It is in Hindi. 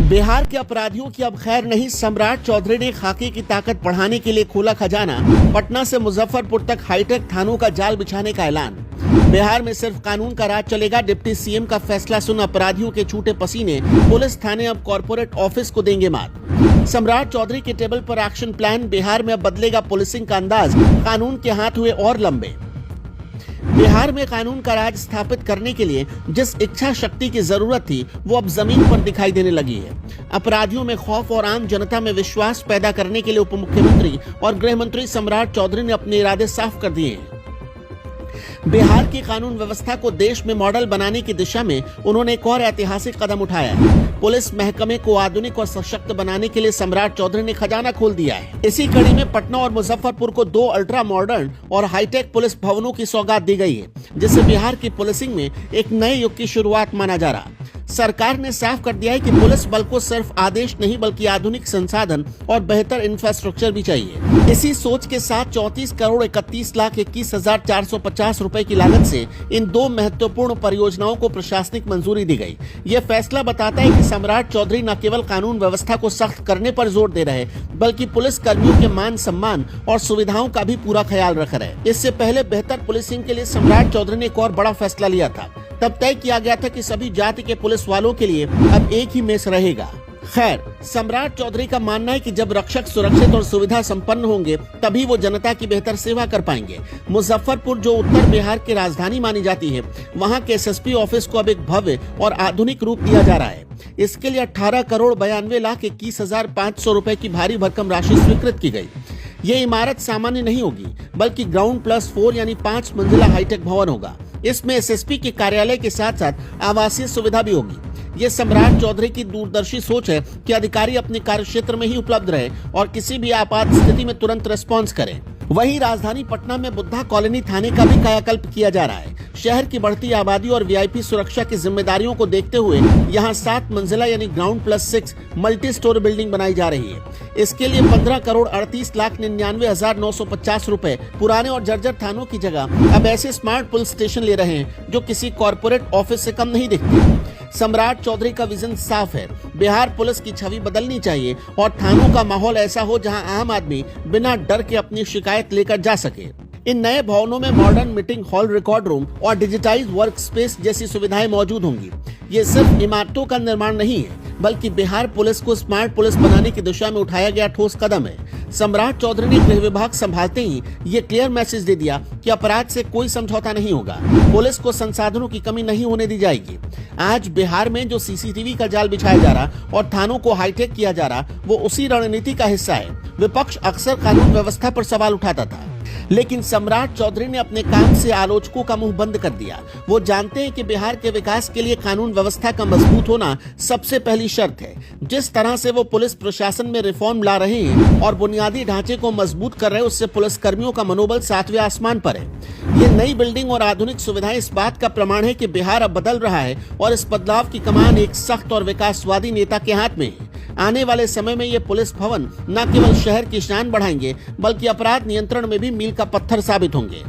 बिहार के अपराधियों की अब खैर नहीं। सम्राट चौधरी ने खाके की ताकत बढ़ाने के लिए खोला खजाना। पटना से मुजफ्फरपुर तक हाईटेक थानों का जाल बिछाने का ऐलान। बिहार में सिर्फ कानून का राज चलेगा। डिप्टी सीएम का फैसला सुन अपराधियों के छूटे पसीने। पुलिस थाने अब कॉर्पोरेट ऑफिस को देंगे मात। सम्राट चौधरी के टेबल पर एक्शन प्लान। बिहार में अब बदलेगा पुलिसिंग का अंदाज। कानून के हाथ हुए और लंबे। बिहार में कानून का राज स्थापित करने के लिए जिस इच्छा शक्ति की जरूरत थी वो अब जमीन पर दिखाई देने लगी है। अपराधियों में खौफ और आम जनता में विश्वास पैदा करने के लिए उप मुख्यमंत्री और गृह मंत्री सम्राट चौधरी ने अपने इरादे साफ कर दिए हैं। बिहार की कानून व्यवस्था को देश में मॉडल बनाने की दिशा में उन्होंने एक और ऐतिहासिक कदम उठाया है। पुलिस महकमे को आधुनिक और सशक्त बनाने के लिए सम्राट चौधरी ने खजाना खोल दिया है। इसी कड़ी में पटना और मुजफ्फरपुर को 2 अल्ट्रा मॉडर्न और हाईटेक पुलिस भवनों की सौगात दी गई है, जिससे बिहार की पुलिसिंग में एक नए युग की शुरुआत माना जा रहा। सरकार ने साफ कर दिया है कि पुलिस बल को सिर्फ आदेश नहीं बल्कि आधुनिक संसाधन और बेहतर इंफ्रास्ट्रक्चर भी चाहिए। इसी सोच के साथ 34 करोड़ 31,21,450 रुपए की लागत से इन 2 महत्वपूर्ण परियोजनाओं को प्रशासनिक मंजूरी दी गई। यह फैसला बताता है कि सम्राट चौधरी न केवल कानून व्यवस्था को सख्त करने पर जोर दे रहे बल्कि पुलिस कर्मियों के मान सम्मान और सुविधाओं का भी पूरा ख्याल रख रहे। इससे पहले बेहतर पुलिसिंग के लिए सम्राट चौधरी ने एक और बड़ा फैसला लिया था। तब तय किया गया था कि सभी जाति के पुलिस वालों के लिए अब एक ही मेस रहेगा। खैर, सम्राट चौधरी का मानना है कि जब रक्षक सुरक्षित और सुविधा संपन्न होंगे तभी वो जनता की बेहतर सेवा कर पाएंगे। मुजफ्फरपुर, जो उत्तर बिहार की राजधानी मानी जाती है, वहां के एसएसपी ऑफिस को अब एक भव्य और आधुनिक रूप दिया जा रहा है। इसके लिए 18 करोड़ 92,21,500 रुपए की भारी भरकम राशि स्वीकृत की गई। ये इमारत सामान्य नहीं होगी बल्कि ग्राउंड +4 यानी 5 मंजिला हाईटेक भवन होगा। इसमें एसएसपी के कार्यालय के साथ साथ आवासीय सुविधा भी होगी। ये सम्राट चौधरी की दूरदर्शी सोच है कि अधिकारी अपने कार्य क्षेत्र में ही उपलब्ध रहे और किसी भी आपात स्थिति में तुरंत रिस्पॉन्स करें। वहीं राजधानी पटना में बुद्धा कॉलोनी थाने का भी कायाकल्प किया जा रहा है। शहर की बढ़ती आबादी और वीआईपी सुरक्षा की जिम्मेदारियों को देखते हुए यहाँ 7 मंजिला यानी ग्राउंड +6 मल्टी स्टोरी बिल्डिंग बनाई जा रही है। इसके लिए 15 करोड़ 38,99,950 रुपए पुराने और जर्जर थानों की जगह अब ऐसे स्मार्ट पुलिस स्टेशन ले रहे हैं जो किसी कॉर्पोरेट ऑफिस से कम नहीं दिखते। सम्राट चौधरी का विजन साफ है। बिहार पुलिस की छवि बदलनी चाहिए और थानों का माहौल ऐसा हो जहां आम आदमी बिना डर के अपनी शिकायत लेकर जा सके। इन नए भवनों में modern meeting hall, record room और डिजिटाइज्ड वर्क स्पेस जैसी सुविधाएं मौजूद होंगी। ये सिर्फ इमारतों का निर्माण नहीं है बल्कि बिहार पुलिस को स्मार्ट पुलिस बनाने की दिशा में उठाया गया ठोस कदम है। सम्राट चौधरी ने गृह विभाग संभालते ही ये क्लियर मैसेज दे दिया कि अपराध से कोई समझौता नहीं होगा। पुलिस को संसाधनों की कमी नहीं होने दी जाएगी। आज बिहार में जो सीसीटीवी का जाल बिछाया जा रहा और थानों को हाईटेक किया जा रहा वो उसी रणनीति का हिस्सा है। विपक्ष अक्सर कानून व्यवस्था पर सवाल उठाता था, लेकिन सम्राट चौधरी ने अपने काम से आलोचकों का मुंह बंद कर दिया। वो जानते हैं कि बिहार के विकास के लिए कानून व्यवस्था का मजबूत होना सबसे पहली शर्त है। जिस तरह से वो पुलिस प्रशासन में रिफॉर्म ला रहे हैं और बुनियादी ढांचे को मजबूत कर रहे हैं, उससे पुलिस कर्मियों का मनोबल 7वें आसमान पर है। ये नई बिल्डिंग और आधुनिक सुविधाएं इस बात का प्रमाण है कि बिहार अब बदल रहा है और इस बदलाव की कमान एक सख्त और विकासवादी नेता के हाथ में है। आने वाले समय में ये पुलिस भवन न केवल शहर की शान बढ़ाएंगे बल्कि अपराध नियंत्रण में भी मील का पत्थर साबित होंगे।